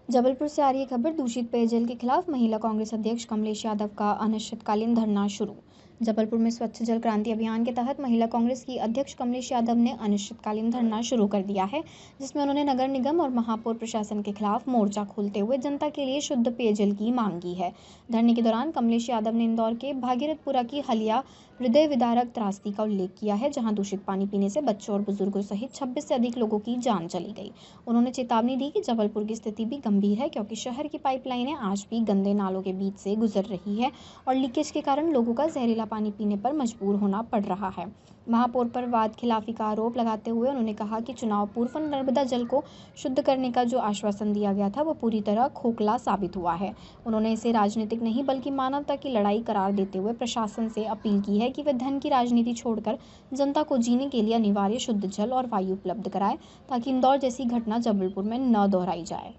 जबलपुर से आ रही खबर। दूषित पेयजल के खिलाफ महिला कांग्रेस अध्यक्ष कमलेश यादव का अनिश्चितकालीन धरना शुरू। जबलपुर में स्वच्छ जल क्रांति अभियान के तहत महिला कांग्रेस की अध्यक्ष कमलेश यादव ने अनिश्चितकालीन धरना शुरू कर दिया है, जिसमें उन्होंने नगर निगम और महापौर प्रशासन के खिलाफ मोर्चा खोलते हुए जनता के लिए शुद्ध पेयजल की मांग की है। धरने के दौरान कमलेश यादव ने इंदौर के भागीरथपुरा की हलिया हृदय विदारक त्रासदी का उल्लेख किया है, जहां दूषित पानी पीने से बच्चों और बुजुर्गों सहित 26 से अधिक लोगों की जान चली गई। उन्होंने चेतावनी दी कि जबलपुर की स्थिति भी गंभीर है, क्योंकि शहर की पाइपलाइनें आज भी गंदे नालों के बीच से गुजर रही है और लीकेज के कारण लोगों का जहरीला पानी पीने पर मजबूर होना पड़ रहा है। महापौर पर वाद खिलाफी का आरोप लगाते हुए उन्होंने कहा कि चुनाव पूर्व नर्मदा जल को शुद्ध करने का जो आश्वासन दिया गया था वो पूरी तरह खोखला साबित हुआ है। उन्होंने इसे राजनीतिक नहीं बल्कि मानवता की लड़ाई करार देते हुए प्रशासन से अपील की है कि वे धन की राजनीति छोड़कर जनता को जीने के लिए अनिवार्य शुद्ध जल और वायु उपलब्ध कराए, ताकि इंदौर जैसी घटना जबलपुर में न दोहराई जाए।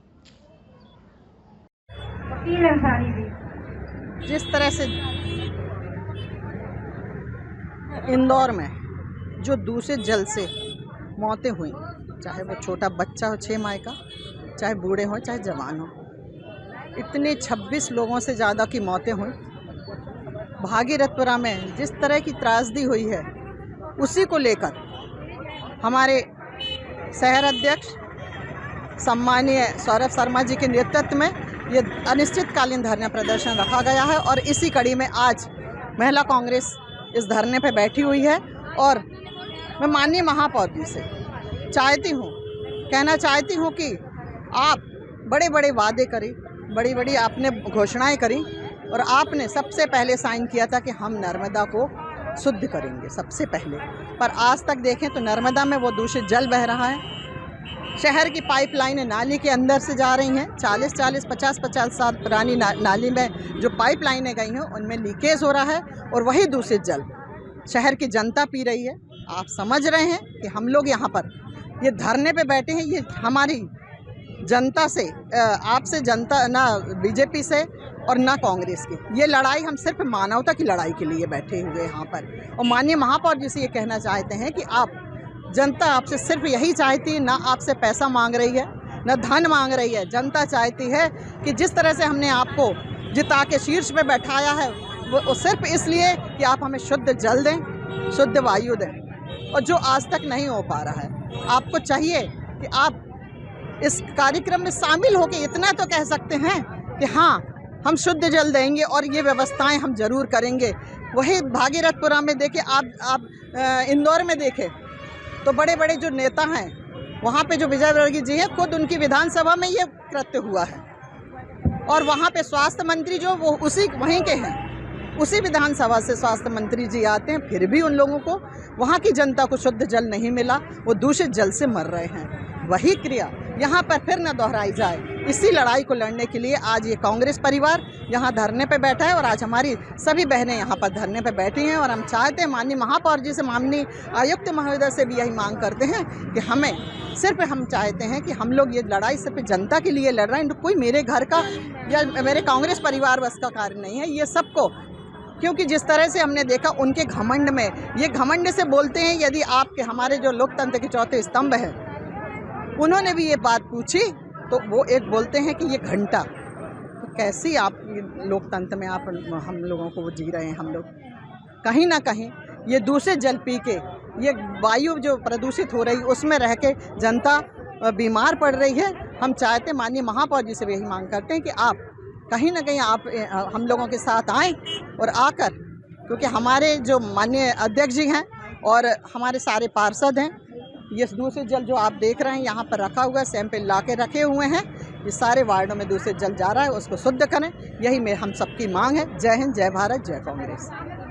जिस तरह से इंदौर में जो दूषित जल से मौतें हुई, चाहे वो छोटा बच्चा हो 6 माह का, चाहे बूढ़े हों चाहे जवान हो, इतने 26 लोगों से ज़्यादा की मौतें हुई। भागीरथपुरा में जिस तरह की त्रासदी हुई है, उसी को लेकर हमारे शहर अध्यक्ष सम्मानीय सौरभ शर्मा जी के नेतृत्व में ये अनिश्चितकालीन धरना प्रदर्शन रखा गया है और इसी कड़ी में आज महिला कांग्रेस इस धरने पर बैठी हुई है। और मैं माननीय महापौर जी से कहना चाहती हूँ कि आप बड़े बड़े वादे करें, बड़ी बड़ी आपने घोषणाएं करी और आपने सबसे पहले साइन किया था कि हम नर्मदा को शुद्ध करेंगे सबसे पहले, पर आज तक देखें तो नर्मदा में वो दूषित जल बह रहा है। शहर की पाइपलाइनें नाली के अंदर से जा रही हैं, 40-40, 50-50 साल पुरानी नाली में जो पाइपलाइनें गई हैं उनमें लीकेज हो रहा है और वही दूषित जल शहर की जनता पी रही है। आप समझ रहे हैं कि हम लोग यहाँ पर ये धरने पे बैठे हैं, ये हमारी जनता से, आपसे जनता, ना बीजेपी से और ना कांग्रेस की, ये लड़ाई हम सिर्फ मानवता की लड़ाई के लिए बैठे हुए यहाँ पर। और माननीय महापौर जी से ये कहना चाहते हैं कि आप, जनता आपसे सिर्फ यही चाहती है, ना आपसे पैसा मांग रही है, ना धन मांग रही है। जनता चाहती है कि जिस तरह से हमने आपको जिता के शीर्ष पे बैठाया है वो सिर्फ इसलिए कि आप हमें शुद्ध जल दें, शुद्ध वायु दें, और जो आज तक नहीं हो पा रहा है। आपको चाहिए कि आप इस कार्यक्रम में शामिल होकर इतना तो कह सकते हैं कि हाँ, हम शुद्ध जल देंगे और ये व्यवस्थाएं हम जरूर करेंगे। वही भागीरथपुरा में देखें, आप इंदौर में देखें तो बड़े बड़े जो नेता हैं वहाँ पे, जो विजयवर्गीय जी हैं, खुद उनकी विधानसभा में ये कृत्य हुआ है और वहाँ पे स्वास्थ्य मंत्री जो वो वहीं के हैं, उसी विधानसभा से स्वास्थ्य मंत्री जी आते हैं, फिर भी उन लोगों को, वहाँ की जनता को शुद्ध जल नहीं मिला, वो दूषित जल से मर रहे हैं। वही क्रिया यहाँ पर फिर न दोहराई जाए, इसी लड़ाई को लड़ने के लिए आज ये कांग्रेस परिवार यहाँ धरने पे बैठा है और आज हमारी सभी बहनें यहाँ पर धरने पे बैठी हैं। और हम चाहते हैं, माननीय महापौर जी से, माननीय आयुक्त महोदय से भी यही मांग करते हैं कि हम चाहते हैं कि हम लोग ये लड़ाई सिर्फ जनता के लिए लड़ रहे हैं। कोई मेरे घर का या मेरे कांग्रेस परिवार बस का कार्य नहीं है, ये सबको, क्योंकि जिस तरह से हमने देखा उनके घमंड में, ये घमंड से बोलते हैं, यदि आपके हमारे जो लोकतंत्र के चौथे स्तंभ हैं, उन्होंने भी ये बात पूछी तो वो एक बोलते हैं कि ये घंटा, तो कैसी आप लोकतंत्र में आप हम लोगों को वो जी रहे हैं। हम लोग कहीं ना कहीं ये दूषित जल पी के, ये वायु जो प्रदूषित हो रही उसमें रह के जनता बीमार पड़ रही है। हम चाहते, माननीय महापौर जी से भी यही मांग करते हैं कि आप कहीं ना कहीं आप हम लोगों के साथ आएँ और आकर, क्योंकि हमारे जो माननीय अध्यक्ष जी हैं और हमारे सारे पार्षद हैं, ये दूषित जल जो आप देख रहे हैं यहाँ पर रखा हुआ है, सैंपल ला के रखे हुए हैं, ये सारे वार्डों में दूषित जल जा रहा है, उसको शुद्ध करें, यही हम सबकी मांग है। जय हिंद, जय भारत, जय कांग्रेस।